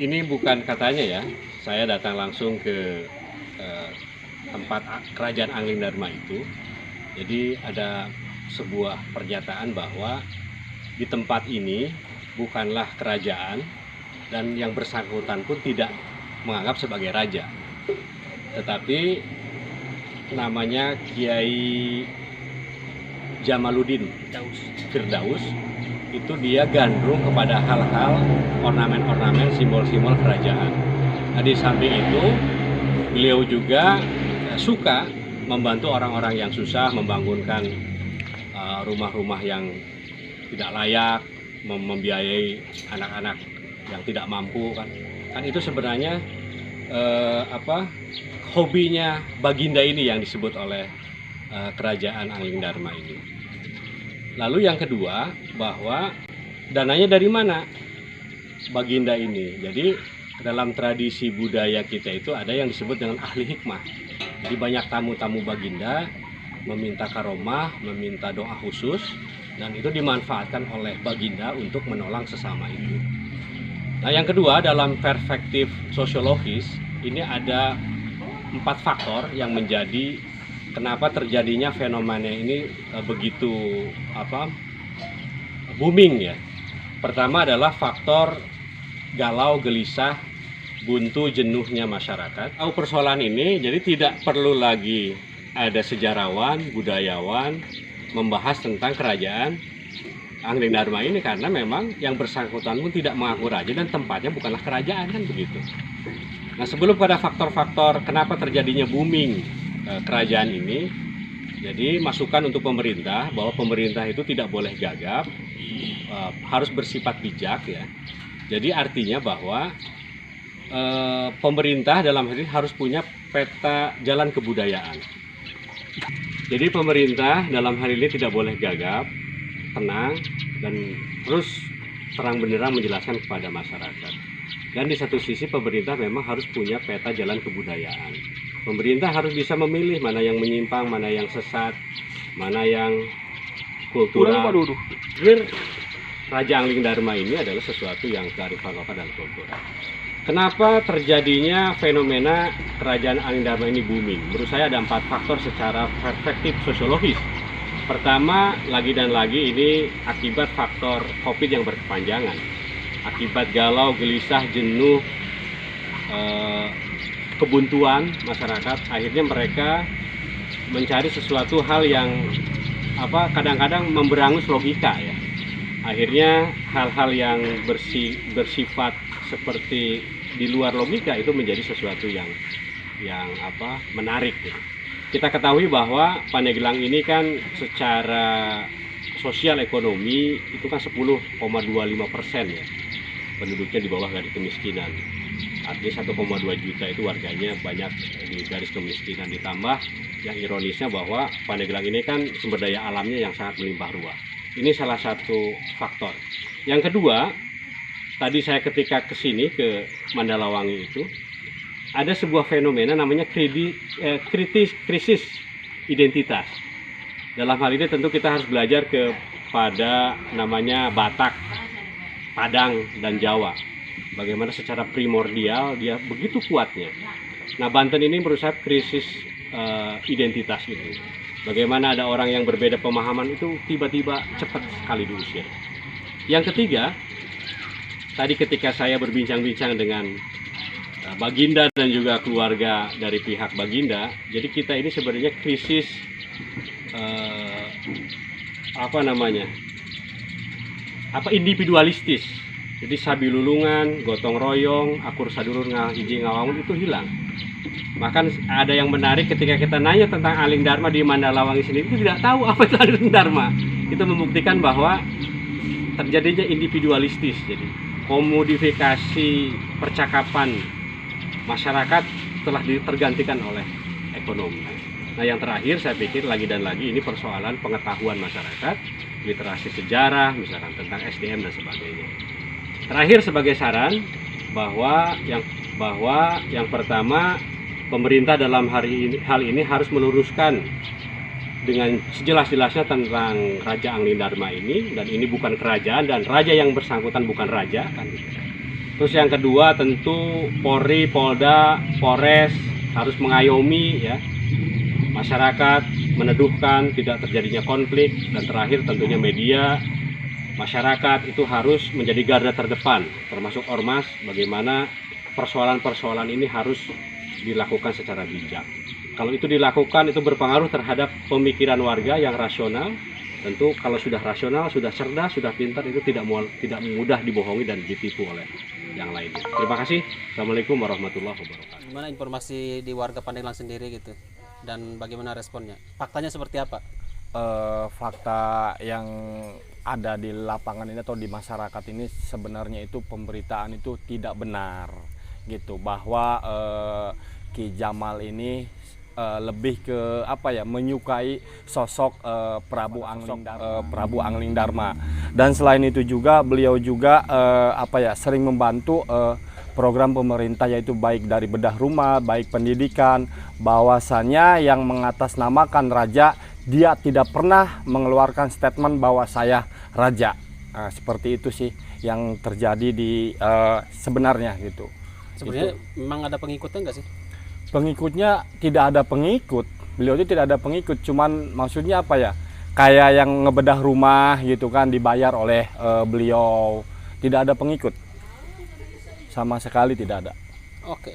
Ini bukan katanya ya, saya datang langsung ke tempat kerajaan Angling Dharma itu. Jadi ada sebuah pernyataan bahwa di tempat ini bukanlah kerajaan dan yang bersangkutan pun tidak menganggap sebagai raja. Tetapi namanya Kiai Jamaluddin Firdaus, itu dia gandrung kepada hal-hal ornamen-ornamen, simbol-simbol kerajaan. Nah, di samping itu beliau juga suka membantu orang-orang yang susah, membangunkan rumah-rumah yang tidak layak, membiayai anak-anak yang tidak mampu kan itu sebenarnya hobinya Baginda ini yang disebut oleh kerajaan Angling Dharma ini. Lalu yang kedua, bahwa dananya dari mana Baginda ini? Jadi dalam tradisi budaya kita itu ada yang disebut dengan ahli hikmah. Jadi banyak tamu-tamu Baginda meminta karomah, meminta doa khusus, dan itu dimanfaatkan oleh Baginda untuk menolong sesama itu. Nah, yang kedua, dalam perspektif sosiologis ini ada 4 faktor yang menjadi kenapa terjadinya fenomena ini begitu booming ya. Pertama adalah faktor galau, gelisah, buntu, jenuhnya masyarakat. Tahu persoalan ini, jadi tidak perlu lagi ada sejarawan, budayawan membahas tentang kerajaan Angling Dharma ini, karena memang yang bersangkutan pun tidak mengaku raja dan tempatnya bukanlah kerajaan, kan begitu. Nah, sebelum pada faktor-faktor kenapa terjadinya booming kerajaan ini, jadi masukan untuk pemerintah bahwa pemerintah itu tidak boleh gagap, harus bersifat bijak ya. Jadi artinya bahwa pemerintah dalam hal ini harus punya peta jalan kebudayaan. Jadi pemerintah dalam hal ini tidak boleh gagap, tenang, dan terus terang benderang menjelaskan kepada masyarakat. Dan di satu sisi pemerintah memang harus punya peta jalan kebudayaan. Pemerintah harus bisa memilih mana yang menyimpang, mana yang sesat, mana yang kultural. Raja Angling Dharma ini adalah sesuatu yang kearifan lokal dan kultural. Kenapa terjadinya fenomena kerajaan Angling Dharma ini booming? Menurut saya ada 4 faktor secara perspektif sosiologis. Pertama, lagi dan lagi ini akibat faktor COVID yang berkepanjangan. Akibat galau, gelisah, jenuh, kebuntuan masyarakat, akhirnya mereka mencari sesuatu hal yang kadang-kadang memberangus logika ya. Akhirnya hal-hal yang bersifat seperti di luar logika itu menjadi sesuatu yang menarik gitu. Kita ketahui bahwa Pandeglang ini kan secara sosial ekonomi itu kan 10,25% ya, penduduknya di bawah garis kemiskinan. Artinya 1,2 juta itu warganya banyak di garis kemiskinan, ditambah yang ironisnya bahwa Pandeglang ini kan sumber daya alamnya yang sangat melimpah ruah. Ini salah satu faktor. Yang kedua, tadi saya ketika kesini ke Mandalawangi itu ada sebuah fenomena namanya krisis identitas. Dalam hal ini tentu kita harus belajar kepada namanya Batak, Padang, dan Jawa. Bagaimana secara primordial dia begitu kuatnya. Nah, Banten ini menurut saya krisis identitas itu. Bagaimana ada orang yang berbeda pemahaman itu tiba-tiba cepat sekali diusir. Yang ketiga, tadi ketika saya berbincang-bincang dengan Baginda dan juga keluarga dari pihak Baginda, jadi kita ini sebenarnya krisis individualistis. Jadi sabilulungan, gotong royong, akur sadulur ngahiji ngawangun itu hilang. Bahkan ada yang menarik ketika kita nanya tentang Angling Dharma di Mandalawangi sendiri itu tidak tahu apa itu Angling Dharma. Itu membuktikan bahwa terjadinya individualistis. Jadi komodifikasi percakapan masyarakat telah tergantikan oleh ekonomi. Nah, yang terakhir saya pikir lagi dan lagi ini persoalan pengetahuan masyarakat, literasi sejarah, misalkan tentang SDM dan sebagainya. Terakhir sebagai saran bahwa yang pertama, pemerintah dalam hal ini harus meluruskan dengan sejelas-jelasnya tentang Raja Angling Dharma ini, dan ini bukan kerajaan dan raja yang bersangkutan bukan raja kan. Terus yang kedua tentu Polri, Polda, Polres harus mengayomi ya masyarakat, meneduhkan tidak terjadinya konflik, dan terakhir tentunya media, masyarakat itu harus menjadi garda terdepan, termasuk ormas, bagaimana persoalan-persoalan ini harus dilakukan secara bijak. Kalau itu dilakukan, itu berpengaruh terhadap pemikiran warga yang rasional. Tentu kalau sudah rasional, sudah cerdas, sudah pintar, itu tidak mudah dibohongi dan ditipu oleh yang lainnya. Terima kasih. Assalamualaikum warahmatullahi wabarakatuh. Gimana informasi di warga Pandeglang sendiri gitu, dan bagaimana responnya? Faktanya seperti apa? Fakta yang ada di lapangan ini atau di masyarakat ini sebenarnya itu pemberitaan itu tidak benar gitu, bahwa Ki Jamal ini lebih ke apa ya, menyukai sosok Prabu Angling Dharma, dan selain itu juga beliau juga apa ya, sering membantu program pemerintah, yaitu baik dari bedah rumah, baik pendidikan, bahwasannya yang mengatasnamakan raja, dia tidak pernah mengeluarkan statement bahwa saya raja. Seperti itu sih yang terjadi di sebenarnya gitu. Sebenarnya memang ada pengikutnya nggak sih? Pengikutnya tidak ada pengikut, beliau itu tidak ada pengikut, cuman maksudnya apa ya, kayak yang ngebedah rumah gitu kan, dibayar oleh beliau, tidak ada pengikut, sama sekali tidak ada. Oke.